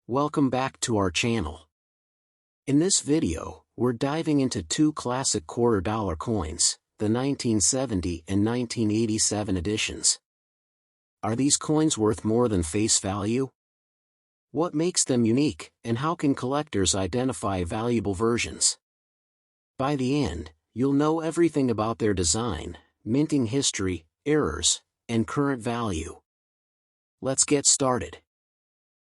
Welcome back to our channel. In this video, we're diving into two classic $quarter coins, the 1970 and 1987 editions. Are these coins worth more than face value? What makes them unique, and how can collectors identify valuable versions? By the end, you'll know everything about their design, minting history, errors, and current value. Let's get started.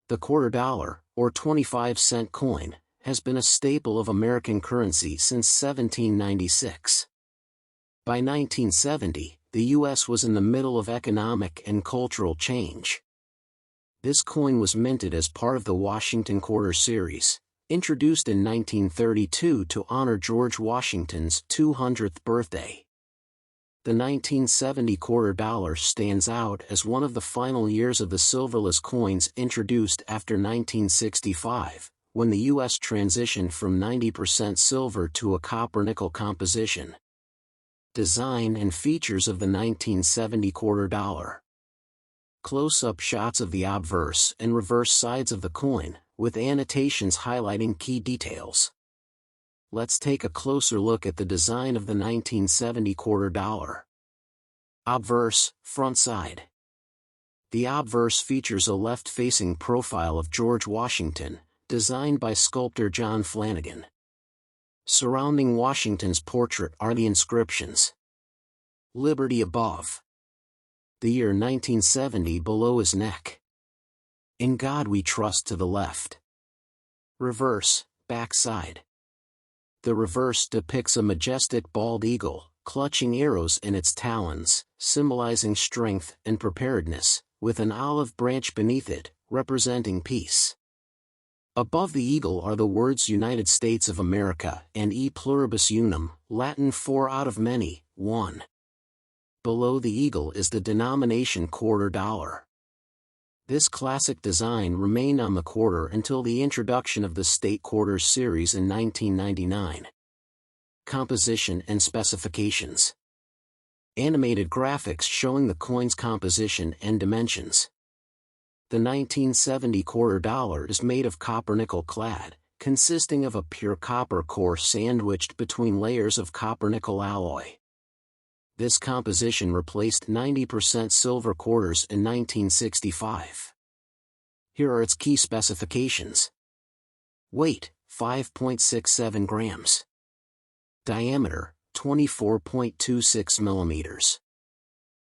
The $quarter, or 25-cent coin, has been a staple of American currency since 1796. By 1970, the U.S. was in the middle of economic and cultural change. This coin was minted as part of the Washington Quarter series, introduced in 1932 to honor George Washington's 200th birthday. The 1970 $quarter stands out as one of the final years of the silverless coins introduced after 1965, when the U.S. transitioned from 90% silver to a copper-nickel composition. Design and features of the 1970 $quarter. Close-up shots of the obverse and reverse sides of the coin, with annotations highlighting key details. Let's take a closer look at the design of the 1970 $quarter. Obverse, front side. The obverse features a left-facing profile of George Washington, designed by sculptor John Flanagan. Surrounding Washington's portrait are the inscriptions. Liberty above. The year 1970 below his neck. In God we trust to the left. Reverse, back side. The reverse depicts a majestic bald eagle, clutching arrows in its talons, symbolizing strength and preparedness, with an olive branch beneath it, representing peace. Above the eagle are the words United States of America and E pluribus unum, Latin four out of many, one. Below the eagle is the denomination $quarter. This classic design remained on the quarter until the introduction of the State Quarters series in 1999. Composition and specifications. Animated graphics showing the coin's composition and dimensions. The 1970 $quarter is made of copper-nickel clad, consisting of a pure copper core sandwiched between layers of copper-nickel alloy. This composition replaced 90% silver quarters in 1965. Here are its key specifications. Weight, 5.67 grams. Diameter, 24.26 millimeters.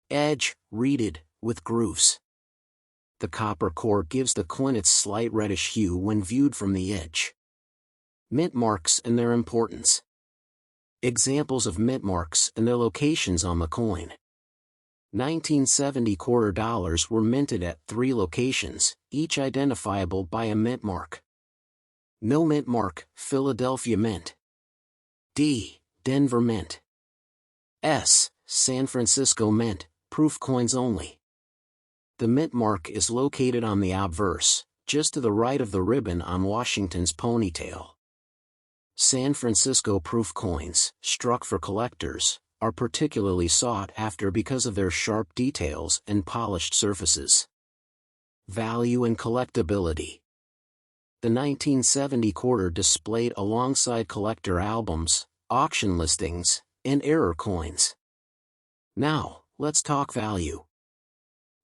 Edge, reeded, with grooves. The copper core gives the coin its slight reddish hue when viewed from the edge. Mint marks and their importance. Examples of mint marks and their locations on the coin. 1970 $quarter were minted at 3 locations, each identifiable by a mint mark. No mint mark, Philadelphia Mint. D. Denver Mint. S. San Francisco Mint, proof coins only. The mint mark is located on the obverse, just to the right of the ribbon on Washington's ponytail. San Francisco proof coins, struck for collectors, are particularly sought after because of their sharp details and polished surfaces. Value and collectability. The 1970 $quarter displayed alongside collector albums, auction listings, and error coins. Now, let's talk value.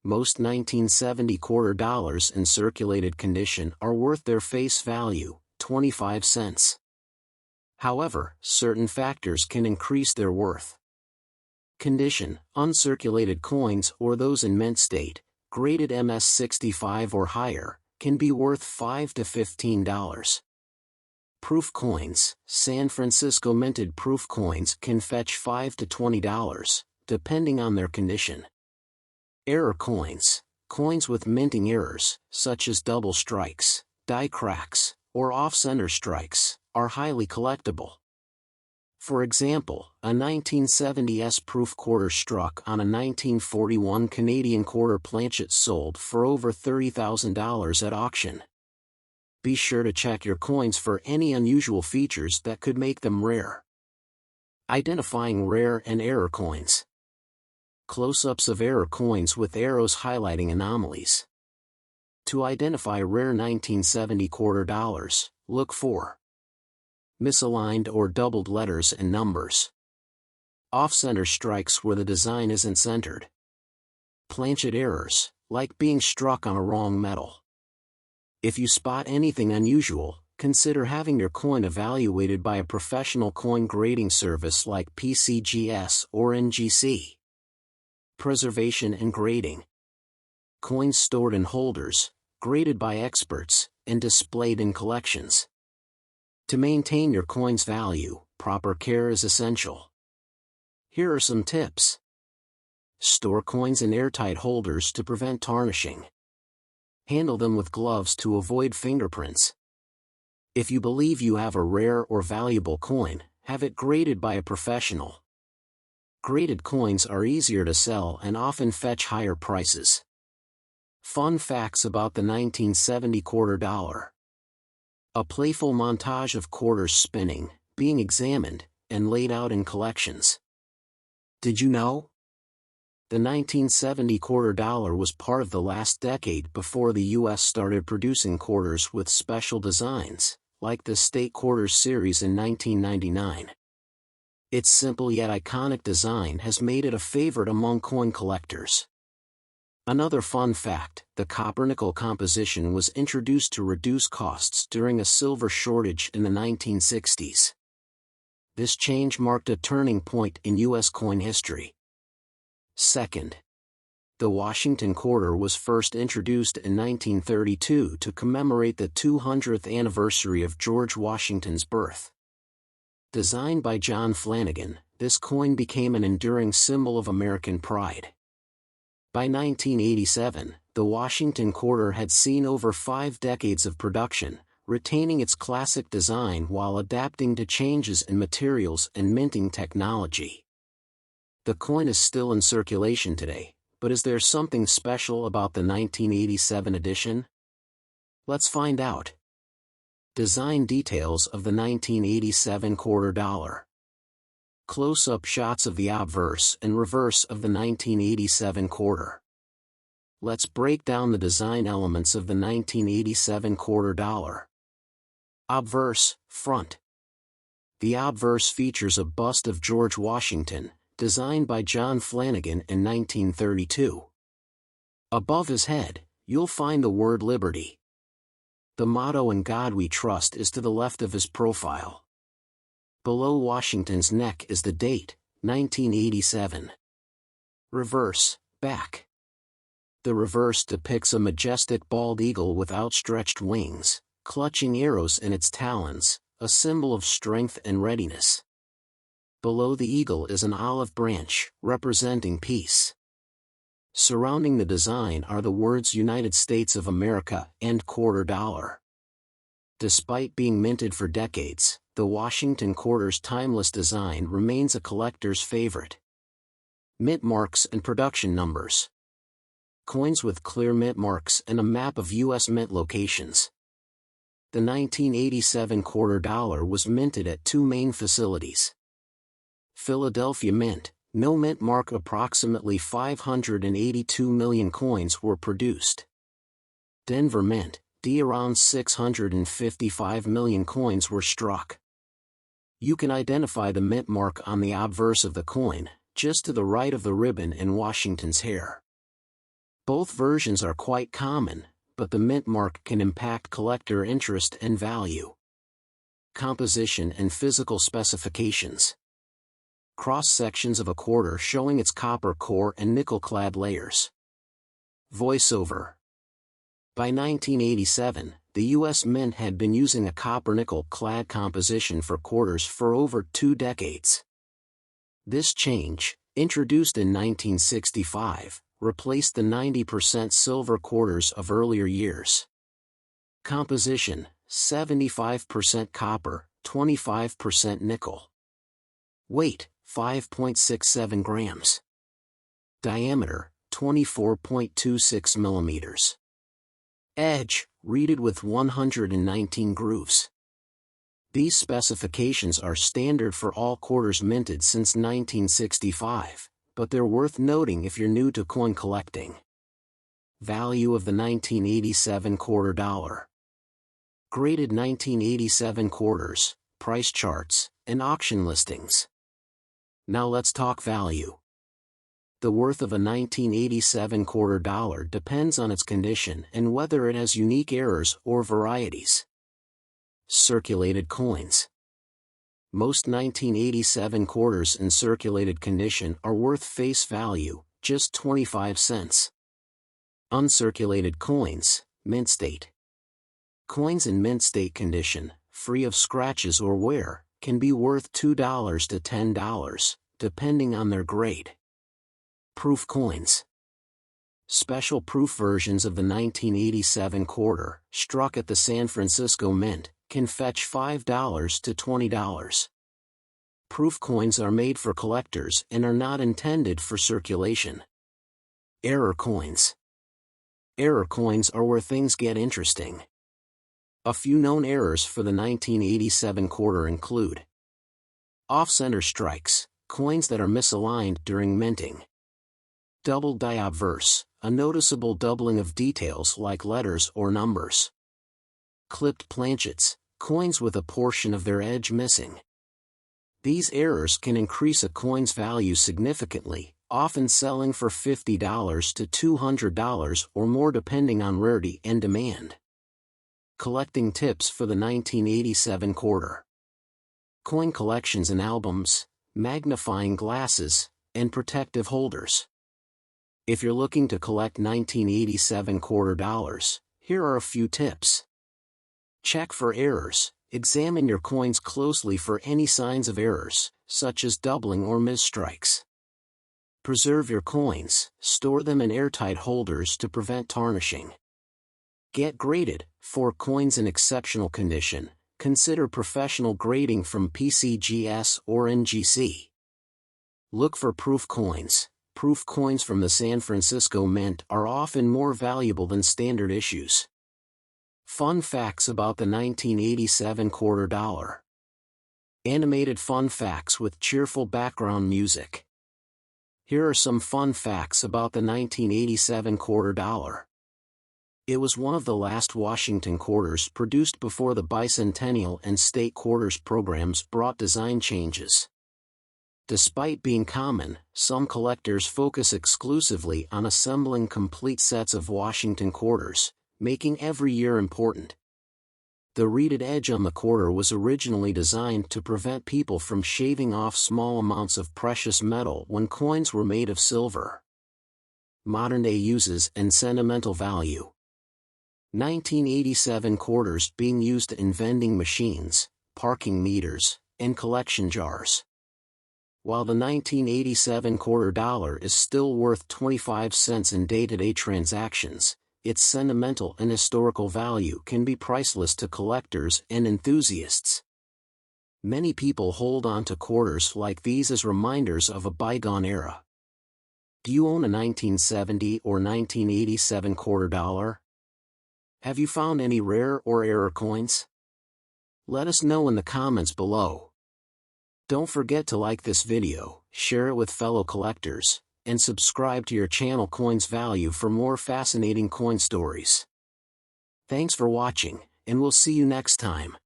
Most 1970 $quarter in circulated condition are worth their face value, 25 cents. However, certain factors can increase their worth. Condition: uncirculated coins or those in mint state, graded MS65 or higher, can be worth $5 to $15. Proof coins: San Francisco minted proof coins can fetch $5 to $20, depending on their condition. Error coins: coins with minting errors, such as double strikes, die cracks, or off-center strikes, are highly collectible. For example, a 1970s proof quarter struck on a 1941 Canadian quarter planchet sold for over $30,000 at auction. Be sure to check your coins for any unusual features that could make them rare. Identifying rare and error coins. Close-ups of error coins with arrows highlighting anomalies. To identify rare 1970 quarter dollars, look for misaligned or doubled letters and numbers. Off-center strikes where the design isn't centered. Planchet errors, like being struck on a wrong metal. If you spot anything unusual, consider having your coin evaluated by a professional coin grading service like PCGS or NGC. Preservation and grading. Coins stored in holders, graded by experts, and displayed in collections. To maintain your coin's value, proper care is essential. Here are some tips. Store coins in airtight holders to prevent tarnishing. Handle them with gloves to avoid fingerprints. If you believe you have a rare or valuable coin, have it graded by a professional. Graded coins are easier to sell and often fetch higher prices. Fun facts about the 1970 quarter dollar. A playful montage of quarters spinning, being examined, and laid out in collections. Did you know? The 1970 quarter dollar was part of the last decade before the U.S. started producing quarters with special designs, like the State Quarters series in 1999. Its simple yet iconic design has made it a favorite among coin collectors. Another fun fact, the copper-nickel composition was introduced to reduce costs during a silver shortage in the 1960s. This change marked a turning point in U.S. coin history. Second, the Washington quarter was first introduced in 1932 to commemorate the 200th anniversary of George Washington's birth. Designed by John Flanagan, this coin became an enduring symbol of American pride. By 1987, the Washington quarter had seen over 5 decades of production, retaining its classic design while adapting to changes in materials and minting technology. The coin is still in circulation today, but is there something special about the 1987 edition? Let's find out. Design details of the 1987 quarter dollar. Close-up shots of the obverse and reverse of the 1987 quarter. Let's break down the design elements of the 1987 quarter dollar. Obverse, front. The obverse features a bust of George Washington, designed by John Flanagan in 1932. Above his head, you'll find the word Liberty. The motto "In God We Trust" is to the left of his profile. Below Washington's neck is the date, 1987. Reverse, back. The reverse depicts a majestic bald eagle with outstretched wings, clutching arrows in its talons, a symbol of strength and readiness. Below the eagle is an olive branch, representing peace. Surrounding the design are the words United States of America and quarter dollar. Despite being minted for decades, the Washington quarter's timeless design remains a collector's favorite. Mint marks and production numbers. Coins with clear mint marks and a map of U.S. mint locations. The 1987 quarter dollar was minted at 2 main facilities. Philadelphia Mint, no mint mark. Approximately 582 million coins were produced. Denver Mint, around 655 million coins were struck. You can identify the mint mark on the obverse of the coin, just to the right of the ribbon in Washington's hair. Both versions are quite common, but the mint mark can impact collector interest and value. Composition and physical specifications. Cross-sections of a quarter showing its copper core and nickel-clad layers. Voiceover. By 1987, the U.S. Mint had been using a copper-nickel clad composition for quarters for over 2 decades. This change, introduced in 1965, replaced the 90% silver quarters of earlier years. Composition: 75% copper, 25% nickel. Weight: 5.67 grams. Diameter: 24.26 millimeters. Edge: reeded with 119 grooves. These specifications are standard for all quarters minted since 1965, but they're worth noting if you're new to coin collecting. Value of the 1987 quarter dollar. Graded 1987 quarters, price charts, and auction listings. Now let's talk value. The worth of a 1987 quarter dollar depends on its condition and whether it has unique errors or varieties. Circulated coins. Most 1987 quarters in circulated condition are worth face value, just 25 cents. Uncirculated coins, mint state. Coins in mint state condition, free of scratches or wear, can be worth $2 to $10, depending on their grade. Proof coins. Special proof versions of the 1987 quarter, struck at the San Francisco Mint, can fetch $5 to $20. Proof coins are made for collectors and are not intended for circulation. Error coins. Error coins are where things get interesting. A few known errors for the 1987 quarter include off-center strikes, coins that are misaligned during minting. Double die obverse, a noticeable doubling of details like letters or numbers. Clipped planchets, coins with a portion of their edge missing. These errors can increase a coin's value significantly, often selling for $50 to $200 or more depending on rarity and demand. Collecting tips for the 1987 quarter. Coin collections and albums, magnifying glasses, and protective holders. If you're looking to collect 1987 quarter dollars, here are a few tips. Check for errors. Examine your coins closely for any signs of errors, such as doubling or misstrikes. Preserve your coins. Store them in airtight holders to prevent tarnishing. Get graded. For coins in exceptional condition, consider professional grading from PCGS or NGC. Look for proof coins. Proof coins from the San Francisco Mint are often more valuable than standard issues. Fun facts about the 1987 quarter dollar. Animated fun facts with cheerful background music. Here are some fun facts about the 1987 quarter dollar. It was one of the last Washington quarters produced before the bicentennial and state quarters programs brought design changes. Despite being common, some collectors focus exclusively on assembling complete sets of Washington quarters, making every year important. The reeded edge on the quarter was originally designed to prevent people from shaving off small amounts of precious metal when coins were made of silver. Modern-day uses and sentimental value. 1987 quarters being used in vending machines, parking meters, and collection jars. While the 1987 quarter dollar is still worth 25 cents in day-to-day transactions, its sentimental and historical value can be priceless to collectors and enthusiasts. Many people hold on to quarters like these as reminders of a bygone era. Do you own a 1970 or 1987 quarter dollar? Have you found any rare or error coins? Let us know in the comments below. Don't forget to like this video, share it with fellow collectors, and subscribe to your channel Coins Value for more fascinating coin stories. Thanks for watching, and we'll see you next time.